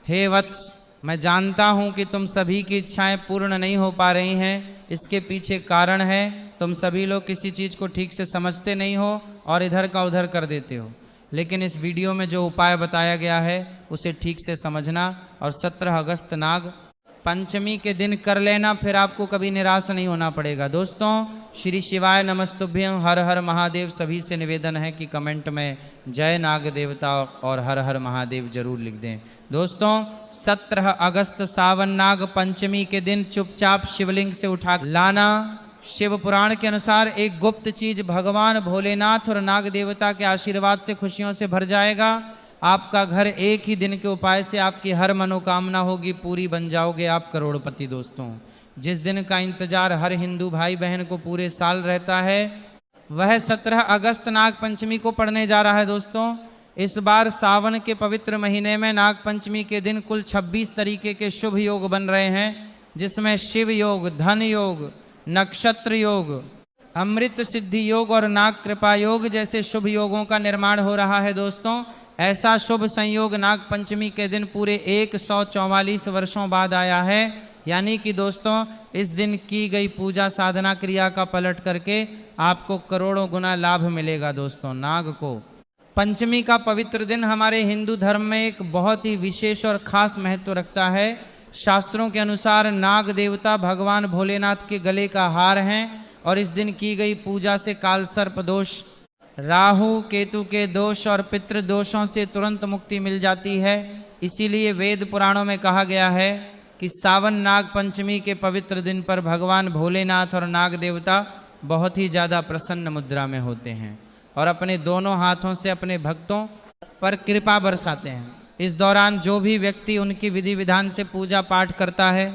हे वत्स, मैं जानता हूँ कि तुम सभी की इच्छाएं पूर्ण नहीं हो पा रही हैं। इसके पीछे कारण है, तुम सभी लोग किसी चीज़ को ठीक से समझते नहीं हो और इधर का उधर कर देते हो। लेकिन इस वीडियो में जो उपाय बताया गया है उसे ठीक से समझना और 17 अगस्त नाग पंचमी के दिन कर लेना, फिर आपको कभी निराश नहीं होना पड़ेगा। दोस्तों, श्री शिवाय नमस्तुभ्यं, हर हर महादेव। सभी से निवेदन है कि कमेंट में जय नाग देवता और हर हर महादेव जरूर लिख दें। दोस्तों, 17 अगस्त सावन नाग पंचमी के दिन चुपचाप शिवलिंग से उठा लाना शिव पुराण के अनुसार एक गुप्त चीज भगवान भोलेनाथ और नाग देवता के आशीर्वाद से खुशियों से भर जाएगा। आपका घर एक ही दिन के उपाय से आपकी हर मनोकामना होगी पूरी, बन जाओगे आप करोड़पति। दोस्तों, जिस दिन का इंतजार हर हिंदू भाई बहन को पूरे साल रहता है, वह 17 अगस्त नाग पंचमी को पड़ने जा रहा है। दोस्तों, इस बार सावन के पवित्र महीने में नाग पंचमी के दिन कुल 26 तरीके के शुभ योग बन रहे हैं, जिसमें शिव योग, धन योग, नक्षत्र योग, अमृत सिद्धि योग और नाग कृपा योग जैसे शुभ योगों का निर्माण हो रहा है। दोस्तों, ऐसा शुभ संयोग नाग पंचमी के दिन पूरे 144 वर्षों बाद आया है। यानी कि दोस्तों, इस दिन की गई पूजा साधना क्रिया का पलट करके आपको करोड़ों गुना लाभ मिलेगा। दोस्तों, नाग को पंचमी का पवित्र दिन हमारे हिंदू धर्म में एक बहुत ही विशेष और खास महत्व रखता है। शास्त्रों के अनुसार नाग देवता भगवान भोलेनाथ के गले का हार हैं और इस दिन की गई पूजा से काल सर्प दोष, राहु केतु के दोष और पितृ दोषों से तुरंत मुक्ति मिल जाती है। इसीलिए वेद पुराणों में कहा गया है कि सावन नाग पंचमी के पवित्र दिन पर भगवान भोलेनाथ और नाग देवता बहुत ही ज़्यादा प्रसन्न मुद्रा में होते हैं और अपने दोनों हाथों से अपने भक्तों पर कृपा बरसाते हैं। इस दौरान जो भी व्यक्ति उनकी विधि विधान से पूजा पाठ करता है,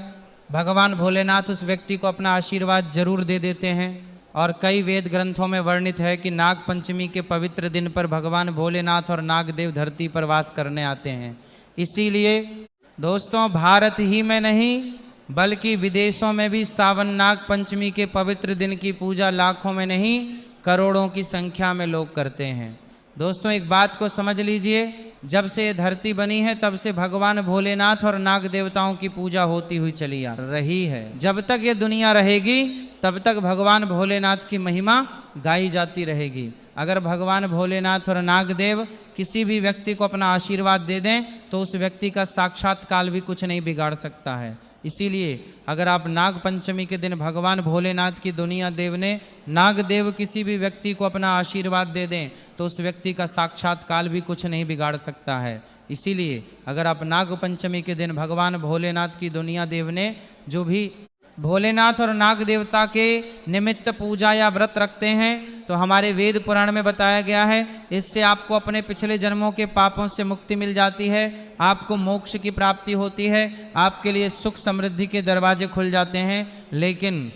भगवान भोलेनाथ उस व्यक्ति को अपना आशीर्वाद जरूर दे देते हैं। और कई वेद ग्रंथों में वर्णित है कि नाग पंचमी के पवित्र दिन पर भगवान भोलेनाथ और नागदेव धरती पर वास करने आते हैं। इसीलिए दोस्तों, भारत ही में नहीं बल्कि विदेशों में भी सावन नाग पंचमी के पवित्र दिन की पूजा लाखों में नहीं करोड़ों की संख्या में लोग करते हैं। दोस्तों, एक बात को समझ लीजिए, जब से ये धरती बनी है तब से भगवान भोलेनाथ और नाग देवताओं की पूजा होती हुई चली आ रही है। जब तक ये दुनिया रहेगी तब तक भगवान भोलेनाथ की महिमा गाई जाती रहेगी। अगर भगवान भोलेनाथ और नागदेव किसी भी व्यक्ति को अपना आशीर्वाद दे दें तो उस व्यक्ति का साक्षात काल भी कुछ नहीं बिगाड़ सकता है। इसीलिए अगर आप नाग पंचमी के दिन भगवान भोलेनाथ की दुनिया देव ने नागदेव किसी भी व्यक्ति को अपना आशीर्वाद दे दें तो उस व्यक्ति का साक्षात काल भी कुछ नहीं बिगाड़ सकता है। इसीलिए अगर आप नाग पंचमी के दिन भगवान भोलेनाथ की दुनिया देव ने जो भी भोलेनाथ और नाग देवता के निमित्त पूजा या व्रत रखते हैं तो हमारे वेद पुराण में बताया गया है, इससे आपको अपने पिछले जन्मों के पापों से मुक्ति मिल जाती है, आपको मोक्ष की प्राप्ति होती है, आपके लिए सुख समृद्धि के दरवाजे खुल जाते हैं। लेकिन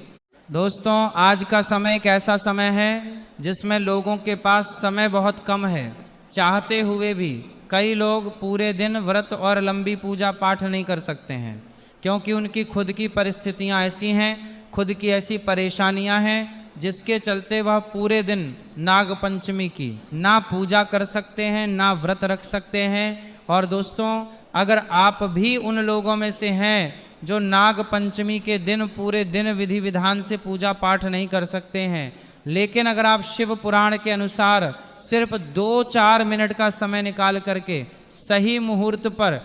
दोस्तों, आज का समय एक ऐसा समय है जिसमें लोगों के पास समय बहुत कम है। चाहते हुए भी कई लोग पूरे दिन व्रत और लंबी पूजा पाठ नहीं कर सकते हैं, क्योंकि उनकी खुद की परिस्थितियां ऐसी हैं, खुद की ऐसी परेशानियां हैं, जिसके चलते वह पूरे दिन नाग पंचमी की ना पूजा कर सकते हैं, ना व्रत रख सकते हैं। और दोस्तों, अगर आप भी उन लोगों में से हैं जो नाग पंचमी के दिन पूरे दिन विधि विधान से पूजा पाठ नहीं कर सकते हैं, लेकिन अगर आप शिव पुराण के अनुसार सिर्फ 2-4 मिनट का समय निकाल करके सही मुहूर्त पर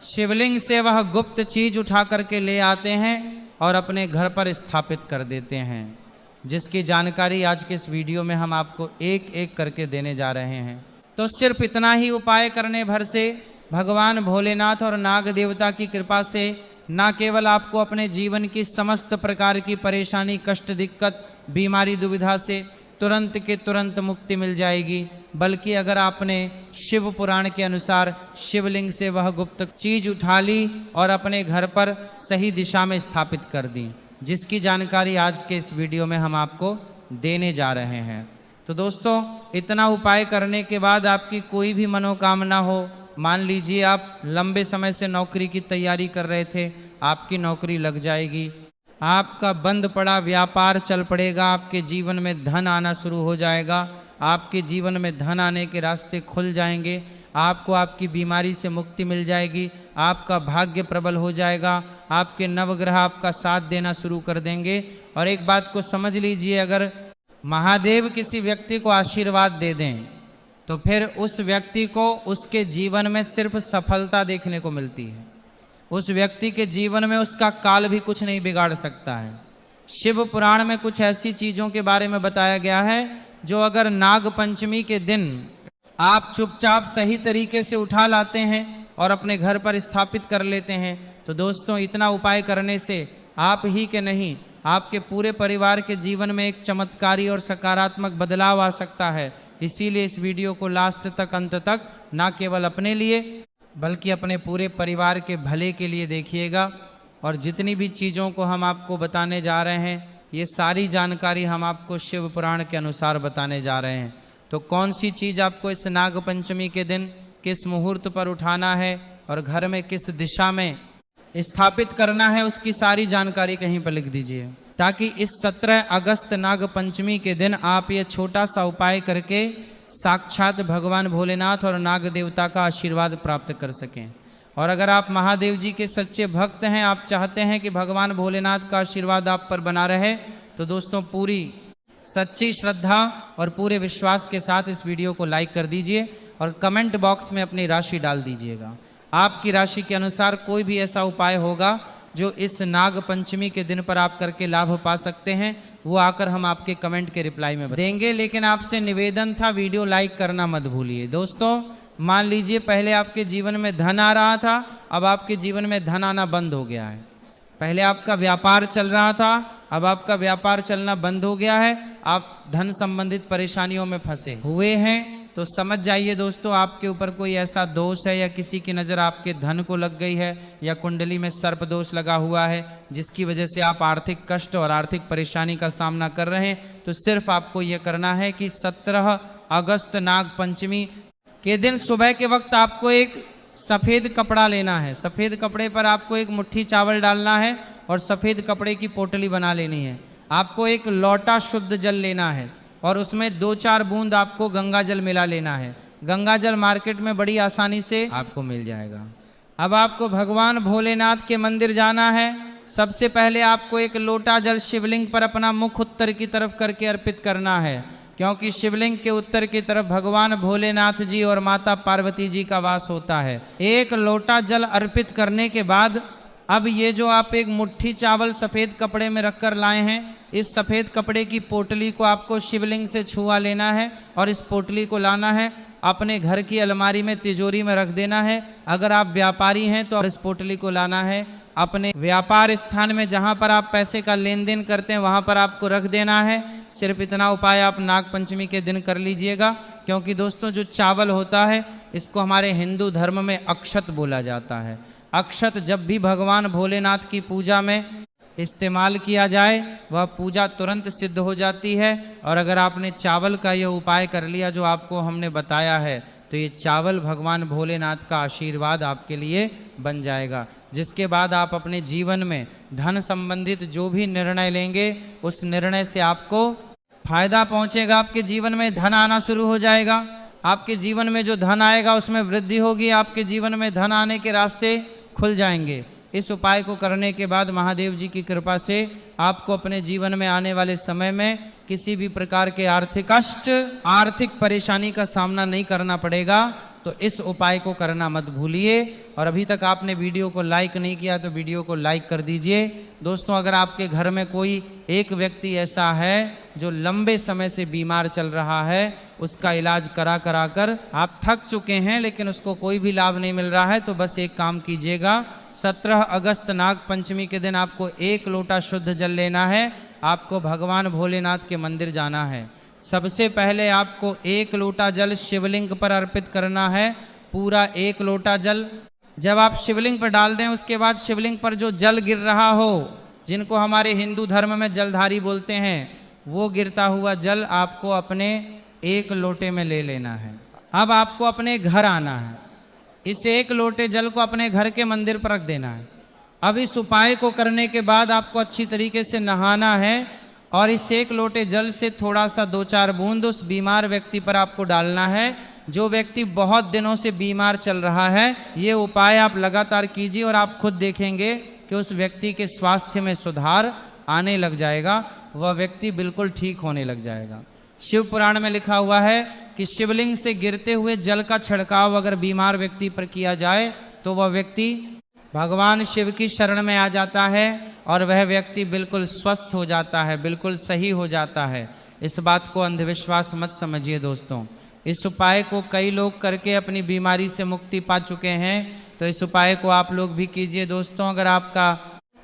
शिवलिंग से वह गुप्त चीज उठा करके ले आते हैं और अपने घर पर स्थापित कर देते हैं, जिसकी जानकारी आज के इस वीडियो में हम आपको एक एक करके देने जा रहे हैं। तो सिर्फ इतना ही उपाय करने भर से भगवान भोलेनाथ और नाग देवता की कृपा से न केवल आपको अपने जीवन की समस्त प्रकार की परेशानी, कष्ट, दिक्कत, बीमारी, दुविधा से तुरंत के तुरंत मुक्ति मिल जाएगी, बल्कि अगर आपने शिव पुराण के अनुसार शिवलिंग से वह गुप्त चीज उठा ली और अपने घर पर सही दिशा में स्थापित कर दी, जिसकी जानकारी आज के इस वीडियो में हम आपको देने जा रहे हैं। तो दोस्तों, इतना उपाय करने के बाद आपकी कोई भी मनोकामना हो, मान लीजिए आप लंबे समय से नौकरी की तैयारी कर रहे थे, आपकी नौकरी लग जाएगी, आपका बंद पड़ा व्यापार चल पड़ेगा, आपके जीवन में धन आना शुरू हो जाएगा, आपके जीवन में धन आने के रास्ते खुल जाएंगे, आपको आपकी बीमारी से मुक्ति मिल जाएगी, आपका भाग्य प्रबल हो जाएगा, आपके नवग्रह आपका साथ देना शुरू कर देंगे। और एक बात को समझ लीजिए, अगर महादेव किसी व्यक्ति को आशीर्वाद दे दें तो फिर उस व्यक्ति को उसके जीवन में सिर्फ सफलता देखने को मिलती है। उस व्यक्ति के जीवन में उसका काल भी कुछ नहीं बिगाड़ सकता है। शिव पुराण में कुछ ऐसी चीज़ों के बारे में बताया गया है जो अगर नाग पंचमी के दिन आप चुपचाप सही तरीके से उठा लाते हैं और अपने घर पर स्थापित कर लेते हैं तो दोस्तों इतना उपाय करने से आप ही के नहीं, आपके पूरे परिवार के जीवन में एक चमत्कारी और सकारात्मक बदलाव आ सकता है। इसीलिए इस वीडियो को लास्ट तक, अंत तक, ना केवल अपने लिए बल्कि अपने पूरे परिवार के भले के लिए देखिएगा। और जितनी भी चीज़ों को हम आपको बताने जा रहे हैं, ये सारी जानकारी हम आपको शिव पुराण के अनुसार बताने जा रहे हैं। तो कौन सी चीज़ आपको इस नाग पंचमी के दिन किस मुहूर्त पर उठाना है और घर में किस दिशा में स्थापित करना है, उसकी सारी जानकारी कहीं पर लिख दीजिए, ताकि इस 17 अगस्त नाग पंचमी के दिन आप ये छोटा सा उपाय करके साक्षात भगवान भोलेनाथ और नाग देवता का आशीर्वाद प्राप्त कर सकें। और अगर आप महादेव जी के सच्चे भक्त हैं, आप चाहते हैं कि भगवान भोलेनाथ का आशीर्वाद आप पर बना रहे, तो दोस्तों पूरी सच्ची श्रद्धा और पूरे विश्वास के साथ इस वीडियो को लाइक कर दीजिए और कमेंट बॉक्स में अपनी राशि डाल दीजिएगा। आपकी राशि के अनुसार कोई भी ऐसा उपाय होगा जो इस नाग पंचमी के दिन पर आप करके लाभ पा सकते हैं, वो आकर हम आपके कमेंट के रिप्लाई में देंगे। लेकिन आपसे निवेदन था, वीडियो लाइक करना मत भूलिए। दोस्तों मान लीजिए पहले आपके जीवन में धन आ रहा था, अब आपके जीवन में धन आना बंद हो गया है। पहले आपका व्यापार चल रहा था, अब आपका व्यापार चलना बंद हो गया है, आप धन संबंधित परेशानियों में फंसे हुए हैं, तो समझ जाइए दोस्तों आपके ऊपर कोई ऐसा दोष है या किसी की नज़र आपके धन को लग गई है या कुंडली में सर्प दोष लगा हुआ है, जिसकी वजह से आप आर्थिक कष्ट और आर्थिक परेशानी का सामना कर रहे हैं। तो सिर्फ आपको ये करना है कि 17 अगस्त नाग पंचमी के दिन सुबह के वक्त आपको एक सफ़ेद कपड़ा लेना है। सफ़ेद कपड़े पर आपको एक मुट्ठी चावल डालना है और सफ़ेद कपड़े की पोटली बना लेनी है। आपको एक लोटा शुद्ध जल लेना है और उसमें 2-4 बूंद आपको गंगा जल मिला लेना है। गंगा जल मार्केट में बड़ी आसानी से आपको मिल जाएगा। अब आपको भगवान भोलेनाथ के मंदिर जाना है। सबसे पहले आपको एक लोटा जल शिवलिंग पर अपना मुख उत्तर की तरफ करके अर्पित करना है, क्योंकि शिवलिंग के उत्तर की तरफ भगवान भोलेनाथ जी और माता पार्वती जी का वास होता है। एक लोटा जल अर्पित करने के बाद अब ये जो आप एक मुट्ठी चावल सफ़ेद कपड़े में रखकर लाए हैं, इस सफ़ेद कपड़े की पोटली को आपको शिवलिंग से छुआ लेना है और इस पोटली को लाना है, अपने घर की अलमारी में, तिजोरी में रख देना है। अगर आप व्यापारी हैं तो इस पोटली को लाना है अपने व्यापार स्थान में, जहां पर आप पैसे का लेन देन करते हैं वहां पर आपको रख देना है। सिर्फ इतना उपाय आप नाग पंचमी के दिन कर लीजिएगा, क्योंकि दोस्तों जो चावल होता है इसको हमारे हिंदू धर्म में अक्षत बोला जाता है। अक्षत जब भी भगवान भोलेनाथ की पूजा में इस्तेमाल किया जाए वह पूजा तुरंत सिद्ध हो जाती है। और अगर आपने चावल का यह उपाय कर लिया जो आपको हमने बताया है, तो ये चावल भगवान भोलेनाथ का आशीर्वाद आपके लिए बन जाएगा, जिसके बाद आप अपने जीवन में धन संबंधित जो भी निर्णय लेंगे उस निर्णय से आपको फायदा पहुंचेगा। आपके जीवन में धन आना शुरू हो जाएगा। आपके जीवन में जो धन आएगा उसमें वृद्धि होगी। आपके जीवन में धन आने के रास्ते खुल जाएंगे। इस उपाय को करने के बाद महादेव जी की कृपा से आपको अपने जीवन में आने वाले समय में किसी भी प्रकार के आर्थिक कष्ट, आर्थिक परेशानी का सामना नहीं करना पड़ेगा। तो इस उपाय को करना मत भूलिए। और अभी तक आपने वीडियो को लाइक नहीं किया तो वीडियो को लाइक कर दीजिए। दोस्तों अगर आपके घर में कोई एक व्यक्ति ऐसा है जो लंबे समय से बीमार चल रहा है, उसका इलाज करा कर आप थक चुके हैं लेकिन उसको कोई भी लाभ नहीं मिल रहा है, तो बस एक काम कीजिएगा, 17 अगस्त नाग पंचमी के दिन आपको 1 लोटा शुद्ध जल लेना है। आपको भगवान भोलेनाथ के मंदिर जाना है। सबसे पहले आपको 1 लोटा जल शिवलिंग पर अर्पित करना है, पूरा 1 लोटा जल। जब आप शिवलिंग पर डाल दें उसके बाद शिवलिंग पर जो जल गिर रहा हो, जिनको हमारे हिंदू धर्म में जलधारी बोलते हैं, वो गिरता हुआ जल आपको अपने 1 लोटे में ले लेना है। अब आपको अपने घर आना है, इस 1 लोटे जल को अपने घर के मंदिर पर रख देना है। अब इस उपाय को करने के बाद आपको अच्छी तरीके से नहाना है और इस 1 लोटे जल से थोड़ा सा 2-4 बूंद उस बीमार व्यक्ति पर आपको डालना है। जो व्यक्ति बहुत दिनों से बीमार चल रहा है, ये उपाय आप लगातार कीजिए और आप खुद देखेंगे कि उस व्यक्ति के स्वास्थ्य में सुधार आने लग जाएगा, वह व्यक्ति बिल्कुल ठीक होने लग जाएगा। शिव पुराण में लिखा हुआ है कि शिवलिंग से गिरते हुए जल का छिड़काव अगर बीमार व्यक्ति पर किया जाए तो वह व्यक्ति भगवान शिव की शरण में आ जाता है और वह व्यक्ति बिल्कुल स्वस्थ हो जाता है, बिल्कुल सही हो जाता है। इस बात को अंधविश्वास मत समझिए दोस्तों। इस उपाय को कई लोग करके अपनी बीमारी से मुक्ति पा चुके हैं, तो इस उपाय को आप लोग भी कीजिए दोस्तों। अगर आपका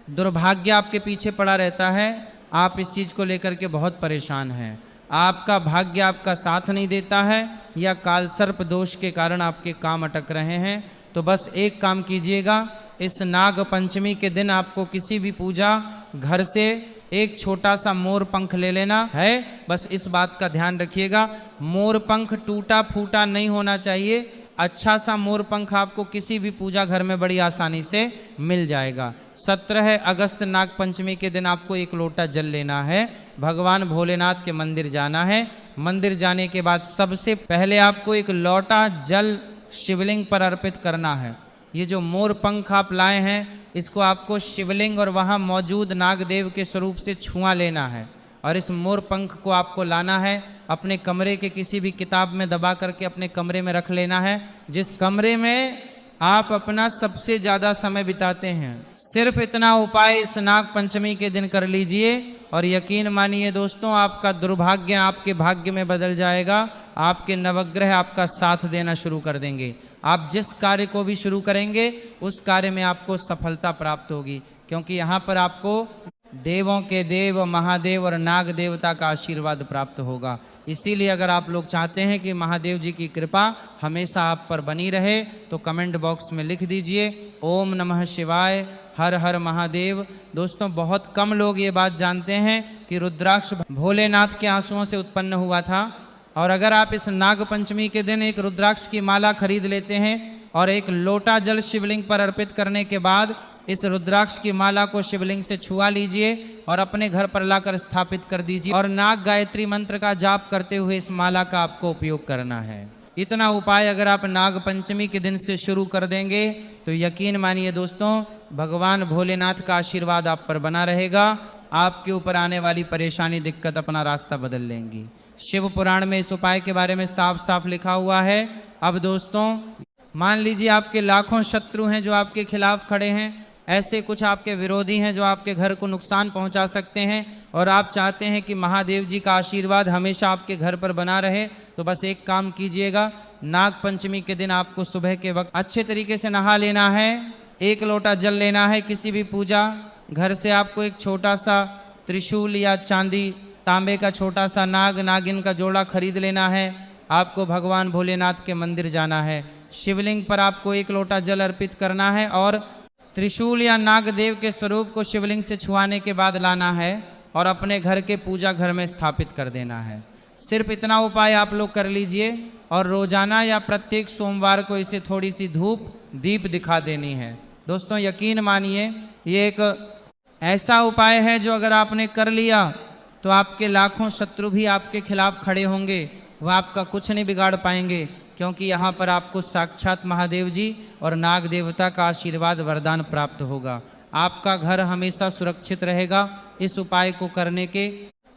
दुर्भाग्य आपके पीछे पड़ा रहता है, आप इस चीज़ को लेकर के बहुत परेशान हैं, आपका भाग्य आपका साथ नहीं देता है, या काल सर्प दोष के कारण आपके काम अटक रहे हैं, तो बस एक काम कीजिएगा। इस नाग पंचमी के दिन आपको किसी भी पूजा घर से एक छोटा सा मोर पंख ले लेना है। बस इस बात का ध्यान रखिएगा, मोर पंख टूटा फूटा नहीं होना चाहिए। अच्छा सा मोर पंख आपको किसी भी पूजा घर में बड़ी आसानी से मिल जाएगा। 17 अगस्त नाग पंचमी के दिन आपको एक लोटा जल लेना है, भगवान भोलेनाथ के मंदिर जाना है। मंदिर जाने के बाद सबसे पहले आपको एक लोटा जल शिवलिंग पर अर्पित करना है। ये जो मोर पंख आप लाए हैं, इसको आपको शिवलिंग और वहाँ मौजूद नागदेव के स्वरूप से छुआ लेना है, और इस मोर पंख को आपको लाना है, अपने कमरे के किसी भी किताब में दबा करके अपने कमरे में रख लेना है, जिस कमरे में आप अपना सबसे ज़्यादा समय बिताते हैं। सिर्फ इतना उपाय इस नाग पंचमी के दिन कर लीजिए और यकीन मानिए दोस्तों, आपका दुर्भाग्य आपके भाग्य में बदल जाएगा। आपके नवग्रह आपका साथ देना शुरू कर देंगे। आप जिस कार्य को भी शुरू करेंगे उस कार्य में आपको सफलता प्राप्त होगी, क्योंकि यहाँ पर आपको देवों के देव महादेव और नाग देवता का आशीर्वाद प्राप्त होगा। इसीलिए अगर आप लोग चाहते हैं कि महादेव जी की कृपा हमेशा आप पर बनी रहे, तो कमेंट बॉक्स में लिख दीजिए ओम नमः शिवाय, हर हर महादेव। दोस्तों, बहुत कम लोग ये बात जानते हैं कि रुद्राक्ष भोलेनाथ के आंसुओं से उत्पन्न हुआ था, और अगर आप इस नाग पंचमी के दिन एक रुद्राक्ष की माला खरीद लेते हैं और एक लोटा जल शिवलिंग पर अर्पित करने के बाद इस रुद्राक्ष की माला को शिवलिंग से छुआ लीजिए और अपने घर पर लाकर स्थापित कर दीजिए, और नाग गायत्री मंत्र का जाप करते हुए इस माला का आपको उपयोग करना है। इतना उपाय अगर आप नाग पंचमी के दिन से शुरू कर देंगे तो यकीन मानिए दोस्तों, भगवान भोलेनाथ का आशीर्वाद आप पर बना रहेगा। आपके ऊपर आने वाली परेशानी दिक्कत अपना रास्ता बदल लेंगी। शिव पुराण में इस उपाय के बारे में साफ साफ लिखा हुआ है। अब दोस्तों, मान लीजिए आपके लाखों शत्रु हैं जो आपके खिलाफ खड़े हैं, ऐसे कुछ आपके विरोधी हैं जो आपके घर को नुकसान पहुंचा सकते हैं, और आप चाहते हैं कि महादेव जी का आशीर्वाद हमेशा आपके घर पर बना रहे, तो बस एक काम कीजिएगा। नाग पंचमी के दिन आपको सुबह के वक्त अच्छे तरीके से नहा लेना है, एक लोटा जल लेना है। किसी भी पूजा घर से आपको एक छोटा सा त्रिशूल या चांदी तांबे का छोटा सा नाग नागिन का जोड़ा खरीद लेना है। आपको भगवान भोलेनाथ के मंदिर जाना है, शिवलिंग पर आपको एक लोटा जल अर्पित करना है और त्रिशूल या नागदेव के स्वरूप को शिवलिंग से छुआने के बाद लाना है और अपने घर के पूजा घर में स्थापित कर देना है। सिर्फ इतना उपाय आप लोग कर लीजिए और रोजाना या प्रत्येक सोमवार को इसे थोड़ी सी धूप दीप दिखा देनी है। दोस्तों, यकीन मानिए, ये एक ऐसा उपाय है जो अगर आपने कर लिया तो आपके लाखों शत्रु भी आपके खिलाफ खड़े होंगे, वह आपका कुछ नहीं बिगाड़ पाएंगे, क्योंकि यहाँ पर आपको साक्षात महादेव जी और नाग देवता का आशीर्वाद वरदान प्राप्त होगा। आपका घर हमेशा सुरक्षित रहेगा। इस उपाय को करने के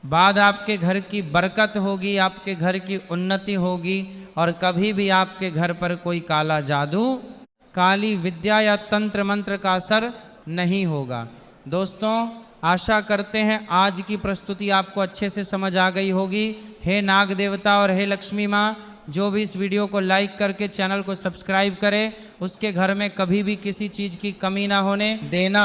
बाद आपके घर की बरकत होगी, आपके घर की उन्नति होगी, और कभी भी आपके घर पर कोई काला जादू, काली विद्या या तंत्र मंत्र का असर नहीं होगा। दोस्तों, आशा करते हैं आज की प्रस्तुति आपको अच्छे से समझ आ गई होगी। हे नाग देवता और हे लक्ष्मी माँ, जो भी इस वीडियो को लाइक करके चैनल को सब्सक्राइब करे, उसके घर में कभी भी किसी चीज़ की कमी ना होने देना।